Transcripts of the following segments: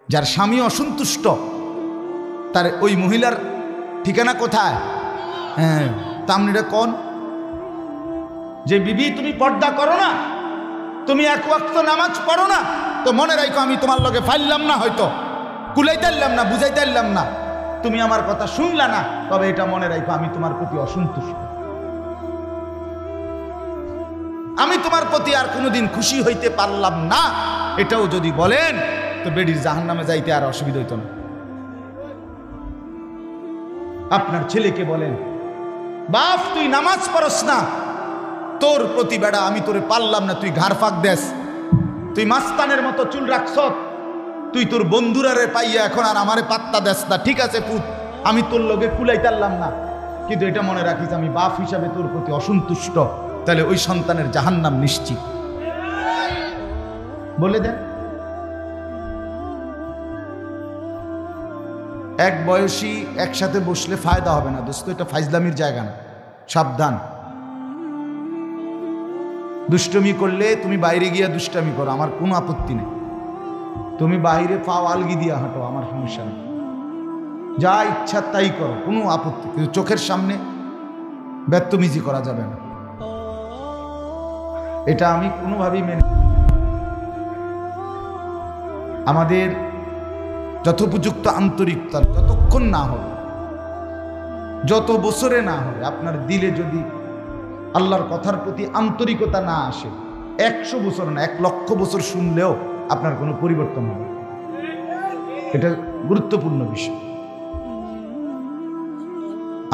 যার স্বামী অসন্তুষ্ট, তার ওই মহিলার ঠিকানা কোথায়? হ্যাঁ, তামনিটা কোন যে বিবি তুমি পর্দা করো না, তুমি এক ওয়াক্ত নামাজ পড়ো না, তো মনে রাখো আমি তোমার লগে ফাইলাম না, হয়তো কুলাইতে পারলাম না, বুঝাইতে পারলাম না, তুমি আমার কথা শুনলা না, তবে এটা মনে রাখো আমি তোমার প্রতি অসন্তুষ্ট, আমি তোমার প্রতি আর কোনোদিন খুশি হইতে পারলাম না। এটাও যদি বলেন তো বেডির জাহান্নামে যাইতে আর অসুবিধা হইত না। আপনার ছেলেকে বলেন, বাপ তুই নামাজ পড়স না, তোর প্রতি বেড়া আমি তোরে পারলাম না, তুই ঘাড় ফাঁক দেস, তুই মাস্তানের মতো চুল রাখছ, তুই তোর বন্ধুরারে পাইয়া এখন আর আমারে পাত্তা দেস না, ঠিক আছে পুত আমি তোর লগে কুলাইতে পারলাম না, কিন্তু এটা মনে রাখিস আমি বাপ হিসাবে তোর প্রতি অসন্তুষ্ট, তাহলে ওই সন্তানের জাহান্নাম নিশ্চিত। বলে দেন। এক বয়সী একসাথে বসলে ফায়দা হবে না দোস্ত, এটা ফাইজলামির জায়গা না, সাবধান। দুষ্টমি করলে তুমি বাইরে গিয়া দুষ্টামি করো, আমার কোনো আপত্তি নেই, তুমি বাইরে পাও আলগি দিয়া হাঁটো, আমার সমস্যা নেই, যা ইচ্ছা তাই করো, কোনো আপত্তি, কিন্তু চোখের সামনে ব্যত্যমিজি করা যাবে না, এটা আমি কোনোভাবেই মেনে। আমাদের যথোপযুক্ত আন্তরিকতা যতক্ষণ না হবে, যত বছরে না হবে, আপনার দিলে যদি আল্লাহর কথার প্রতি আন্তরিকতা না আসে, 100 বছর না 1,00,000 বছর শুনলেও আপনার কোনো পরিবর্তন হবে। এটা গুরুত্বপূর্ণ বিষয়।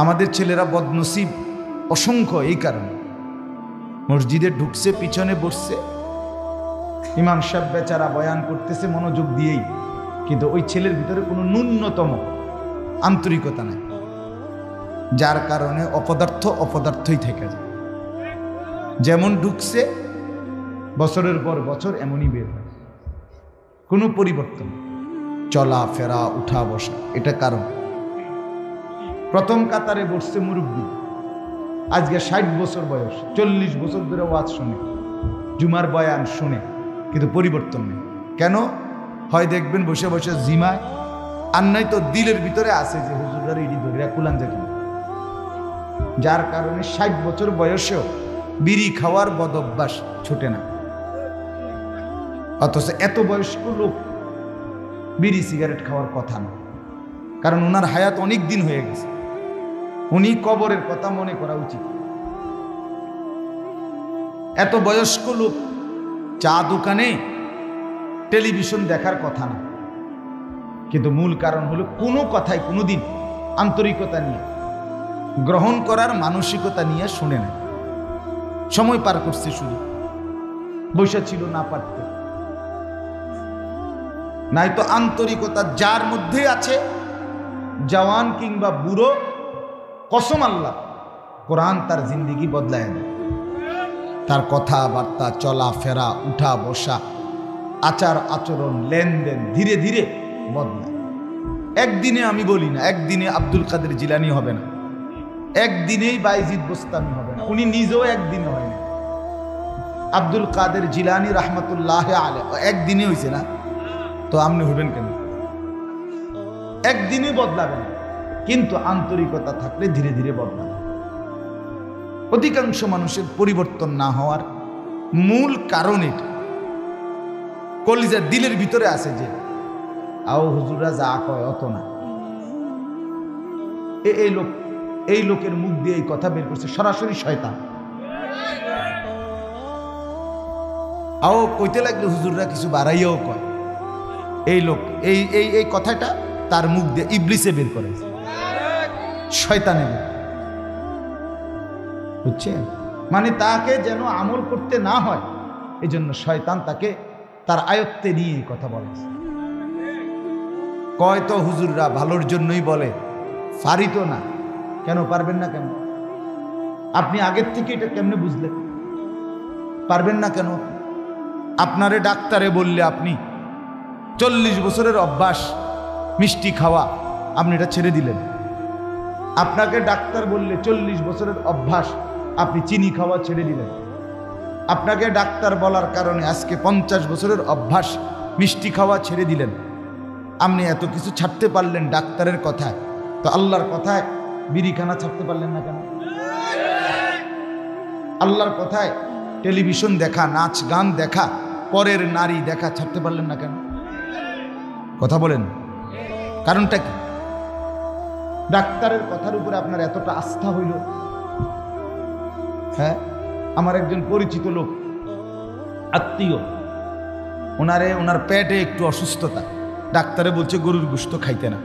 আমাদের ছেলেরা বদনসিব অসংখ্য এই কারণে, মসজিদে ঢুকছে, পিছনে বসছে, ইমাম সাহেব বেচারা বয়ান করতেছে মনোযোগ দিয়েই, কিন্তু ওই ছেলের ভিতরে কোনো ন্যূনতম আন্তরিকতা নাই, যার কারণে অপদার্থই থেকে যায়। যেমন ঢুকছে বছরের পর বছর এমনই বের হয়, কোনো পরিবর্তন, চলা ফেরা উঠা বসা, এটা কারণ। প্রথম কাতারে বসছে মুরব্বী, আজকে 60 বছর বয়স, 40 বছর ধরে ওয়াজ শুনে, জুমার বয়ান শুনে, কিন্তু পরিবর্তন নেই। কেন? হয় দেখবেন বসে বসে জিমায়, আর নাই তো দিলের ভিতরে আছে যে হুজুরের ইডি ধরে কুলান যায়, যার কারণে 60 বছর বয়সেও বিড়ি খাওয়ার বদ অভ্যাস ছুটে না। অথচ এত বয়স্ক লোক বিড়ি সিগারেট খাওয়ার কথা না, কারণ ওনার হায়াত অনেক দিন হয়ে গেছে, উনি কবরের কথা মনে করা উচিত। এত বয়স্ক লোক চা দোকানে টেলিভিশন দেখার কথা না, কিন্তু মূল কারণ হলো কোনো কথাই কোনোদিন আন্তরিকতা নিয়ে, গ্রহণ করার মানসিকতা নিয়ে শুনে না, সময় পার করছে, শুধু বসে ছিল না পারতে। নাই তো আন্তরিকতা যার মধ্যে আছে, জওয়ান কিংবা বুড়ো, কসম আল্লাহ, কোরআন তার জিন্দেগি বদলায় দেয়, তার কথাবার্তা, চলা ফেরা, উঠা বসা, আচার আচরণ, লেনদেন ধীরে ধীরে বদলায়। একদিনে আমি বলি না, একদিনে আব্দুল কাদের জিলানি হবে না, একদিনেই বাইজিদ বোস্তামি হবে না, উনি নিজেও একদিনে হয় না। আব্দুল কাদের জিলানি রহমতুল্লাহ আলাইহি একদিনে হয়েছে না, তো আপনি হইবেন কেন? একদিনে বদলাবেন, কিন্তু আন্তরিকতা থাকলে ধীরে ধীরে বদলাবে। অধিকাংশ মানুষের পরিবর্তন না হওয়ার মূল কারণ এটা, কলিজার দিলের ভিতরে আছে যে আও হুজুরা যা কয় অত না। এই লোকের মুখ দিয়ে এই কথা বের করছে সরাসরি শয়তান। আও কইতে লাগলে হুজুররা কিছু বাড়াইয়াও কয়, এই লোক এই কথাটা তার মুখ দিয়ে ইবলিসে বের করেছে, শয়তানে বের, বুঝছেন? মানে তাকে যেন আমল করতে না হয়, এই জন্য শয়তান তাকে তার আয়ত্তে নিয়ে কথা বলেছে। কয় তো হুজুররা ভালোর জন্যই বলে, পারিত না কেন? পারবেন না কেন? আপনি আগের থেকে এটা কেমনে বুঝলেন? পারবেন না কেন? আপনারে ডাক্তারে বললে আপনি 40 বছরের অভ্যাস মিষ্টি খাওয়া, আপনি এটা ছেড়ে দিলেন। আপনাকে ডাক্তার বললে 40 বছরের অভ্যাস, আপনি চিনি খাওয়া ছেড়ে দিলেন। আপনাকে ডাক্তার বলার কারণে আজকে 50 বছরের অভ্যাস মিষ্টি খাওয়া ছেড়ে দিলেন। আপনি এত কিছু ছাড়তে পারলেন ডাক্তারের কথায়, তো আল্লাহর কথায় বিড়িখানা ছাড়তে পারলেন না কেন? আল্লাহর কথায় টেলিভিশন দেখা, নাচ গান দেখা, পরের নারী দেখা ছাড়তে পারলেন না কেন? কথা বলেন, কারণটা কি? ডাক্তারের কথার উপরে আপনার এতটা আস্থা হইল? হ্যাঁ, আমার একজন পরিচিত লোক, আত্মীয়, ওনার পেটে একটু অসুস্থতা, ডাক্তারে বলছে গরুর গোশত খাইতে না।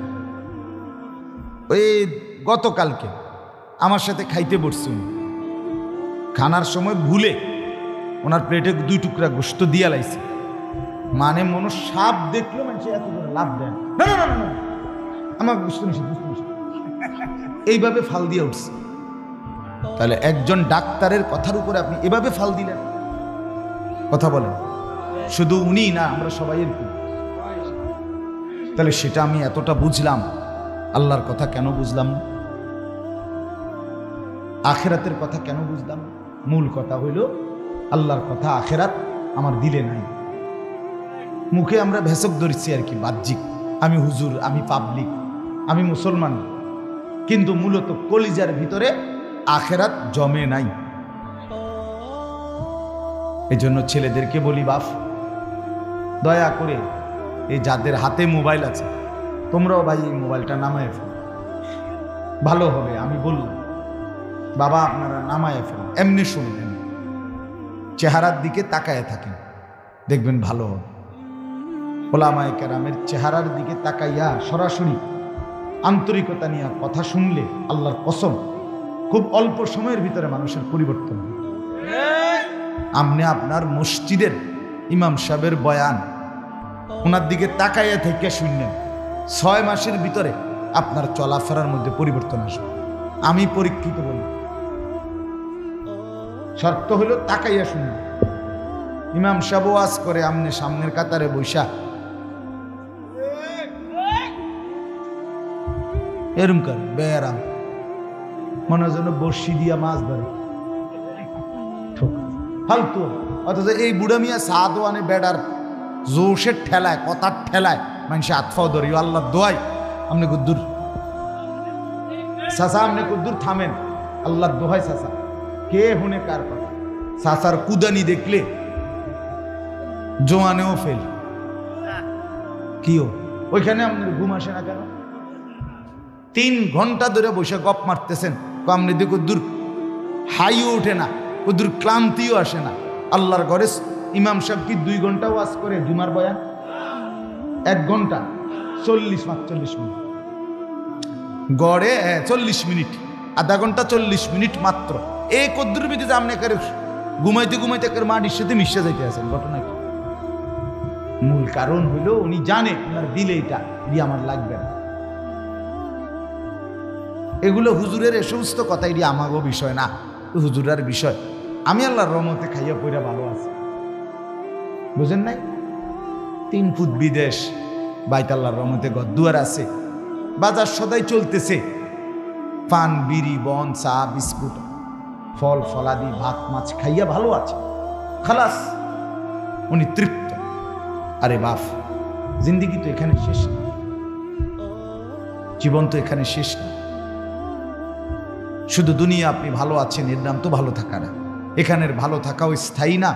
ওই গতকালকে আমার সাথে খাইতে বসছে, খানার সময় ভুলে ওনার প্লেটে 2 টুকরা গোশত দিয়া লাইছে। মানে মনে সাপ দেখলো মানুষ এত করে লাভ দেয় না, না না না, আমার গোশত নিষেধ, এইভাবে ফাল দিয়ে উঠছে। তাহলে একজন ডাক্তারের কথার উপরে আপনি এভাবে ফাল দিলেন? কথা বলেন, শুধু উনি না, আমরা সবাই এরকম। তাহলে সেটা আমি এতটা বুঝলাম, আল্লাহর কথা কেন বুঝলাম না? আখেরাতের কথা কেন বুঝলাম? মূল কথা হইল আল্লাহর কথা, আখেরাত আমার দিলে নাই। মুখে আমরা ভেসক ধরছি আর কি, বাহ্যিক, আমি হুজুর, আমি পাবলিক, আমি মুসলমান, কিন্তু মূলত কলিজার ভিতরে আখেরাত জমে নাই। এই জন্য ছেলেদেরকে বলি, বাপ দয়া করে এই যাদের হাতে মোবাইল আছে, তোমরাও ভাই এই মোবাইলটা নামায় ফেলো, ভালো হবে। আমি বললাম বাবা আপনারা নামায় ফেলো, এমনি শুনবেন, চেহারার দিকে তাকায় থাকেন, দেখবেন ভালো হবে। ওলামায়ে কেরামের চেহারার দিকে তাকাইয়া সরাসরি আন্তরিকতা নিয়ে কথা শুনলে আল্লাহর কসম খুব অল্প সময়ের ভিতরে মানুষের পরিবর্তন হয়। আপনি আপনার মসজিদের ইমাম সাহেবের বয়ান ওনার দিকে তাকাইয়া থেকে শুনলেন, 6 মাসের ভিতরে আপনার চলাফেরার মধ্যে পরিবর্তন আসবে। আমি পরীক্ষিত বলি, শর্ত হলো তাকাইয়া শুনলেন। ইমাম সাহেব ওয়াজ করে, আমনে সামনের কাতারে বৈশা এরম করে বেয়ারাম, মনে যেন বর্ষি দিয়া মাছ ধরে, ফালতু। অথচ এই বুড়া মিয়া সাদওয়ানে বেড়ার জোশের ঠেলায়, কথার ঠেলায় মানুষ আতফাও ধরি, আল্লাহ দোয়াই আপনি কুদ্দুর চাচা, আপনি কুদ্দুর থামেন, আল্লাহ দোহাই চাচা, কে হুনে কার কথা? চাচার কুদানি দেখলে জোয়ানেও ফেল। কিও ওইখানে আপনার ঘুম আসে না কেন? 3 ঘন্টা ধরে বসে গপ মারতেছেন, আপনি দেখো দূর হাইও ওঠে না, ও দূর ক্লান্তিও আসে না। আল্লাহর ঘরে ইমাম সাহেব কি 2 ঘন্টা ওয়াজ করে জুমার বয়ান? 1 ঘন্টা 40-45 মিনিট গড়ে, 40 মিনিট, আধা ঘন্টা 40 মিনিট মাত্র। এই কদ্দুর বিধি আপনি ঘুমাইতে ঘুমাইতে মাটির সাথে মিশে যাইতে আছেন। ঘটনা কি? মূল কারণ হইল উনি জানে ওনার দিলে এটা দিয়ে আমার লাগবে না। এগুলো হুজুরের এ সমস্ত কথা, এটি আমারও বিষয় না, হুজুরের বিষয়। আমি আল্লাহর রহমতে খাইয়া পইরা ভালো আছি, বুঝেন নাই? 3 ফুট বিদেশ, বাইত আল্লাহর রহমতে ঘরদুয়ার আছে, বাজার সদাই চলতেছে, পান বিড়ি বন চা বিস্কুট ফল ফলাদি ভাত মাছ খাইয়া ভালো আছে, খালাস, উনি তৃপ্ত। আরে বাপ, জিন্দিগি তো এখানে শেষ না, জীবন তো এখানে শেষ না। শুধু দুনিয়া আপনি ভালো আছেন এর নাম তো ভালো থাকা না। এখানের ভালো থাকাও স্থায়ী না,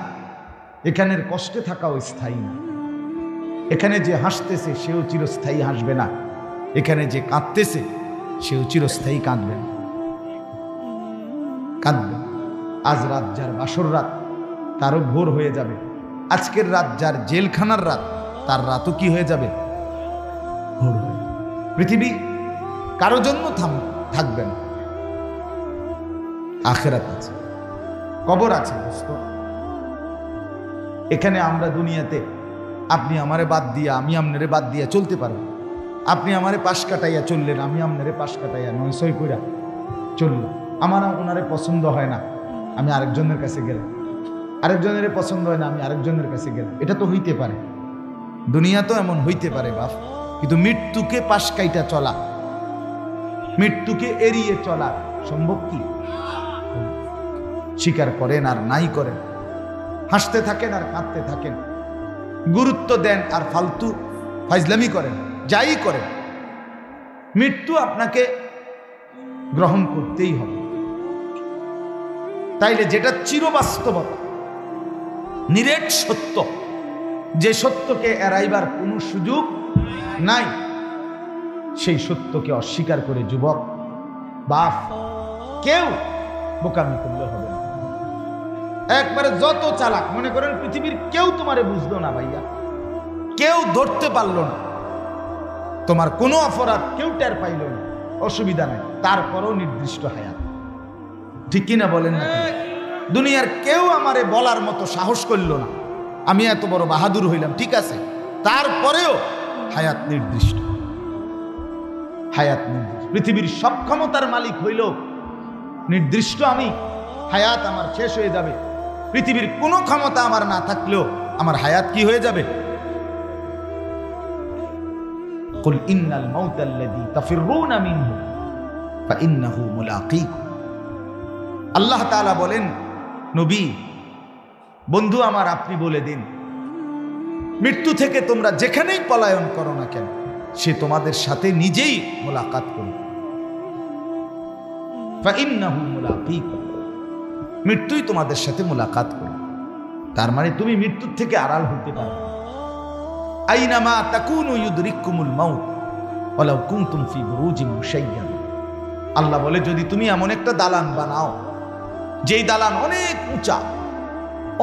এখানের কষ্টে থাকাও স্থায়ী না। এখানে যে হাসতেছে সেও চিরস্থায়ী হাসবে না, এখানে যে কাঁদতেছে সেও চিরস্থায়ী কাঁদবে না, কাঁদবে। আজ রাত যার বাসর রাত, তারও ভোর হয়ে যাবে। আজকের রাত যার জেলখানার রাত, তার রাতও কি হয়ে যাবে? ভোর হয়ে যাবে। পৃথিবী কারো জন্য থাকবে না, আখেরাত আছে, কবর আছে। দোস্ত, এখানে আমরা দুনিয়াতে আপনি আমারে বাদ দিয়া আমি আপনারে বাদ দিয়া চলতে পারবো। আপনি আমারে পাশ কাটাইয়া চললেন, আমি আপনারে পাশ কাটাইয়া 900 কইরা চললাম। আমার ওনারে পছন্দ হয় না, আমি আরেকজনের কাছে গেলাম। আরেকজনের পছন্দ হয় না, আমি আরেকজনের কাছে গেলাম। এটা তো হইতে পারে, দুনিয়া তো এমন হইতে পারে বাপ। কিন্তু মৃত্যুকে পাশ কাইটা চলা, মৃত্যুকে এড়িয়ে চলা সম্ভব কি? স্বীকার করেন আর নাই করেন, হাসতে থাকেন আর কাঁদতে থাকেন, গুরুত্ব দেন আর ফালতু ফাইজলামি করেন, যাই করেন, মৃত্যু আপনাকে গ্রহণ করতেই হবে। তাইলে যেটা চিরবাস্তবতা, নিরেট সত্য, যে সত্যকে এড়াইবার কোনো সুযোগ নাই, সেই সত্যকে অস্বীকার করে যুবক বাপ কেউ বোকামি করলে হবে না। একবারে যত চালাক, মনে করেন পৃথিবীর কেউ তোমারে বুঝলো না ভাইয়া, কেউ ধরতে পারলো না, তোমার কোনো অপরাধ কেউ টের পাইল না, অসুবিধা নাই, তারপরও নির্দিষ্ট হায়াত। ঠিক কিনা বলেন না? দুনিয়ার কেউ আমারে বলার মতো সাহস করল না, আমি এত বড় বাহাদুর হইলাম, ঠিক আছে, তারপরেও হায়াত নির্দিষ্ট। হায়াত নির্দিষ্ট। পৃথিবীর সব ক্ষমতার মালিক হইল নির্দিষ্ট, আমি হায়াত আমার শেষ হয়ে যাবে। পৃথিবীর কোনো ক্ষমতা আমার না থাকলেও আমার হায়াত কি হয়ে যাবে? কুল ইন্নাল মাউতাল্লাযী তাফিররুনা মিনহু ফাইন্নাহু মুলাকীকুম। আল্লাহ তাআলা বলেন, নবী বন্ধু আমার, আপনি বলে দিন, মৃত্যু থেকে তোমরা যেখানেই পলায়ন করো না কেন, সে তোমাদের সাথে নিজেই মোলাকাত করবে। ফাইন্নাহু মুলাকীকুম, মৃত্যুই তোমাদের সাথে মোলাকাত করবে। তার মানে তুমি মৃত্যুর থেকে আড়াল হতে পারবে। আইনামা তাকুনু ইউদরিকুমুল মাউত ওয়ালাউ কুনতুম ফি বুরুজিন মুশাইয়াদা। আল্লাহ বলে, যদি তুমি এমন একটা দালান বানাও, যেই দালান অনেক উঁচা,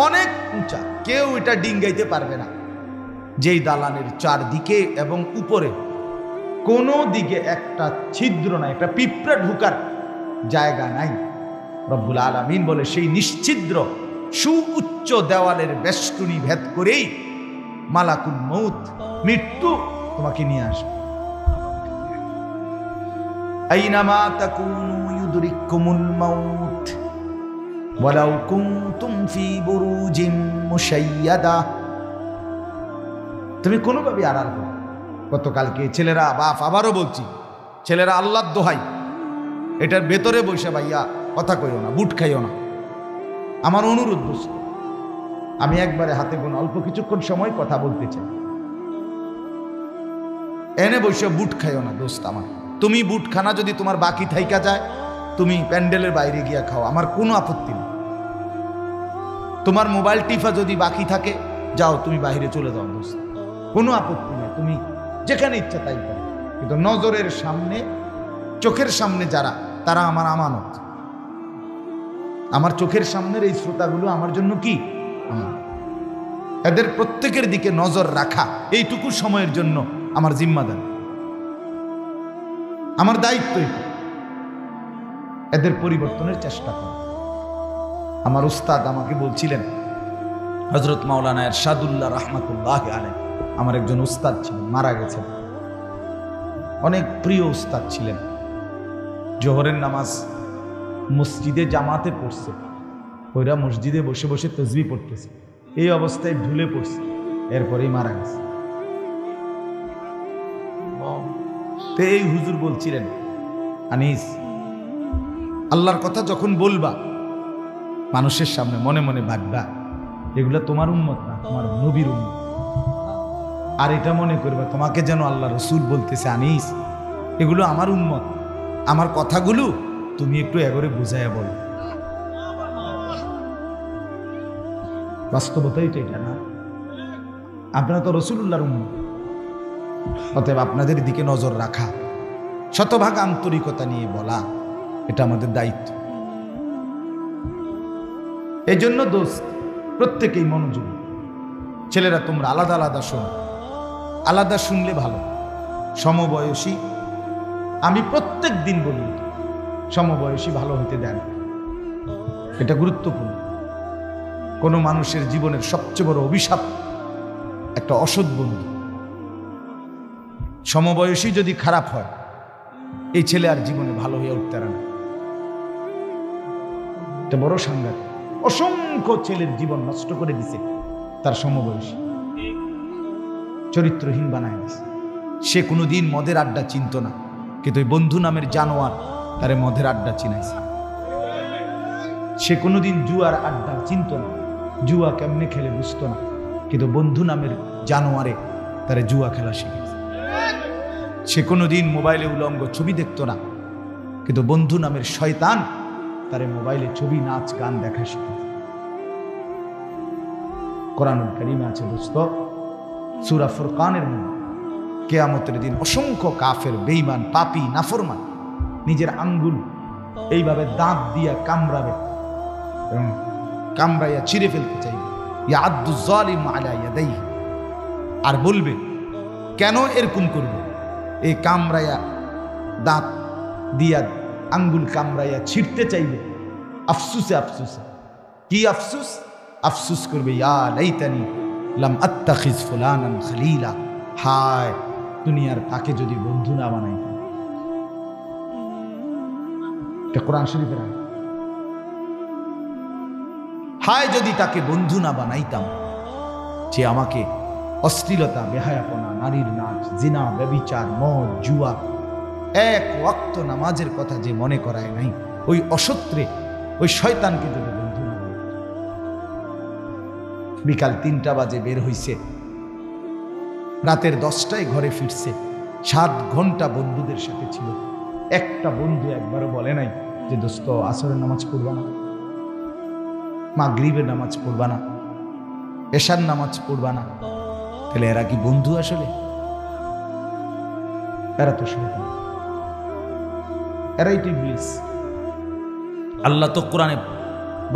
অনেক উঁচা, কেউ এটা ডিঙ্গাইতে পারবে না, যেই দালানের চারদিকে এবং উপরে কোনো দিকে একটা ছিদ্র নাই, একটা পিঁপড়া ঢুকার জায়গা নাই, রব্বুল আলামিন বলে সেই নিশ্ছিদ্র সুউচ্চ দেওয়ালের বেষ্টনী ভেদ করেই মালাকুল মউত, মৃত্যু তোমাকে নিয়ে আসবে। আইনামা তাকুনু ইউদরিকুমুল মাউত ওয়ালাউ কুনতুম ফি বুরুজিন মুশাইয়াদা। তুমি কোনোভাবে আড়াল করো। গতকালকে ছেলেরা, বাপ আবারও বলছি, ছেলেরা আল্লাহর দোহাই, এটার ভেতরে বসে ভাইয়া কথা কইও না, বুট খাইও না, আমার অনুরোধ দোস্ত। আমি একবারে হাতে গোনা অল্প কিছুক্ষণ সময় কথা বলতে চাই, এনে বসে বুট খাইও না দোস্ত আমার। তুমি বুট খানা যদি তোমার বাকি থাইকা যায়, তুমি প্যান্ডেলের বাইরে গিয়া খাও, আমার কোনো আপত্তি নেই। তোমার মোবাইল টিফা যদি বাকি থাকে, যাও তুমি বাইরে চলে যাও দোস্ত, কোনো আপত্তি নেই, তুমি যেখানে ইচ্ছা তাই করো। কিন্তু নজরের সামনে, চোখের সামনে যারা, তারা আমার আমানত। আমার চোখের সামনের এই শ্রোতাগুলো আমার জন্য কি আমানত। এদের প্রত্যেকের দিকে নজর রাখা এইটুকু সময়ের জন্য আমার জিম্মাদার, আমার দায়িত্ব। এদের পরিবর্তনের চেষ্টা করা। আমার উস্তাদ আমাকে বলছিলেন, হযরত মাওলানা ইরশাদুল্লাহ রাহমাতুল্লাহ আলাইহি, আমার একজন উস্তাদ ছিলেন, মারা গেছেন, অনেক প্রিয় উস্তাদ ছিলেন। জোহরের নামাজ মসজিদে জামাতে পড়ছে, ওইরা মসজিদে বসে বসে তাসবিহ পড়তেছে, এই অবস্থায় ঢুলে পড়ছে, এরপরেই মারা গেছে। তো এই হুজুর বলছিলেন, আনিস, আল্লাহর কথা যখন বলবা মানুষের সামনে, মনে মনে ভাববা এগুলা তোমার উম্মত না, তোমার নবীর উম্মত। আর এটা মনে করবা তোমাকে যেন আল্লাহ রসুল বলতেছে, আনিস এগুলো আমার উম্মত, আমার কথাগুলো তুমি একটু এগরে বুঝাইয়া বলো। বাস্তবতাই তো এটা না, আপনারা তো রসুলুল্লাহর উম্মত, অতএব আপনাদের দিকে নজর রাখা, শতভাগ আন্তরিকতা নিয়ে বলা, এটা আমাদের দায়িত্ব। এই জন্য দোস্ত প্রত্যেকেই মনোযোগ। ছেলেরা তোমরা আলাদা আলাদা শোনো, আলাদা শুনলে ভালো। সমবয়সী, আমি প্রত্যেক দিন বলি, সমবয়সী ভালো হইতে দেন, এটা গুরুত্বপূর্ণ। কোনো মানুষের জীবনের সবচেয়ে বড় অভিশাপ একটা অসৎ বন্ধু। সমবয়সী যদি খারাপ হয়, এই ছেলে আর জীবনে ভালো হয়ে উঠতে পারে না, এটা বড় সাংঘাতিক। অসংখ্য ছেলের জীবন নষ্ট করে দিছে তার সমবয়সী, চরিত্রহীন বানায় দিছে। সে কোনোদিন মদের আড্ডা চিনত না, কিন্তু ওই বন্ধু নামের জানোয়ার তারে মদের আড্ডা চিনাইছে। সে কোনোদিন জুয়ার আড্ডা চিনত না, জুয়া কেমনে খেলে বুঝতো না, কিন্তু বন্ধু নামের জানোয়ারে তারে জুয়া খেলা শিখেছে। সে কোনোদিন মোবাইলে উলঙ্গ ছবি দেখতো না, কিন্তু বন্ধু নামের শয়তান তারে মোবাইলে ছবি, নাচ, গান দেখা শিখেছে। কোরআনুল কারীমে আছে দোস্ত, সূরা ফুরকানের মধ্যে কিয়ামতের দিন অসংখ্য কাফের, বেঈমান, পাপী, নাফরমান নিজের আঙ্গুল এইভাবে দাঁত দিয়া কামড়াবে এবং কামড়াইয়া ছিঁড়ে ফেলতে চাইবে। ইয়াদু যালিমু আলা ইয়াদাইহি, আর বলবে কেন এরকম করবে? এই কামড়াইয়া দাঁত দিয়া আঙ্গুল কামড়াইয়া ছিঁড়তে চাইবে আফসুসে আফসুসে। কি আফসুস? আফসুস করবে, ইয়া লাইতানি লাম আত্তাখিজ ফুলানান খলিলা, হায় দুনিয়ার তাকে যদি বন্ধু না বানাইতাম। এটা কোরআন শরীফের আয়াত। হায় যদি তাকে বন্ধু না বানাইতাম, যে আমাকে অশ্লীলতা, বেহায়াপনা, নারীর নাচ, জিনা, ব্যভিচার, মদ, জুয়া, এক ওয়াক্ত নামাজের কথা যে মনে করায় নাই, ওই অসত্রে ওই শয়তানকে যদি বন্ধু না বানাইতাম। বিকাল ৩টা বাজে বের হইছে, রাতের 10টায় ঘরে ফিরছে, 7 ঘন্টা বন্ধুদের সাথে ছিল। একটা বন্ধু একবারও বলে নাই যে দোস্ত আসরের নামাজ পড়বা না, মাগরিবের নামাজ পড়বা না, এশার নামাজ পড়বা না। তাহলে এরা কি বন্ধু আসলে? এরা তো শয়তান, এরাই তো ইবলিস। আল্লাহ তো কোরআনে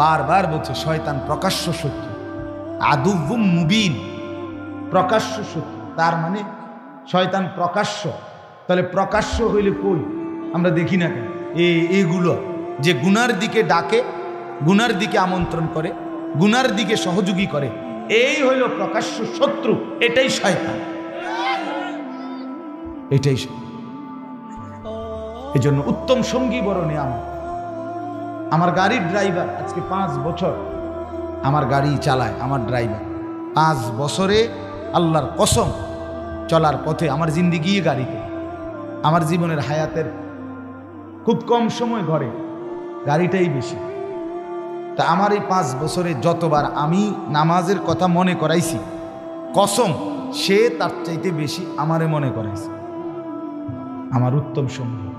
বারবার বলছে শয়তান প্রকাশ্য শত্রু, আদুউম মুবিন, প্রকাশ্য শত্রু। তার মানে শয়তান প্রকাশ্য। তাহলে প্রকাশ্য হইলে কই? আমরা দেখি না কেন? এগুলো যে গুনার দিকে ডাকে, গুনার দিকে আমন্ত্রণ করে, গুনার দিকে সহযোগী করে, এই হইল প্রকাশ্য শত্রু। এটাই শয়তান, এটাই। এই জন্য উত্তম সঙ্গী বড় নিয়ামত। আমার গাড়ির ড্রাইভার আজকে 5 বছর আমার গাড়ি চালায়, আমার ড্রাইভার 5 বছরে আল্লাহর কসম চলার পথে, আমার জিন্দিগি গাড়িতে, আমার জীবনের হায়াতের খুব কম সময় ঘরে গাড়িটাই বেশি। তা আমার এই 5 বছরে যতবার আমি নামাজের কথা মনে করাইছি, কসম সে তার চাইতে বেশি আমারে মনে করাইছে। আমার উত্তম সঙ্গী।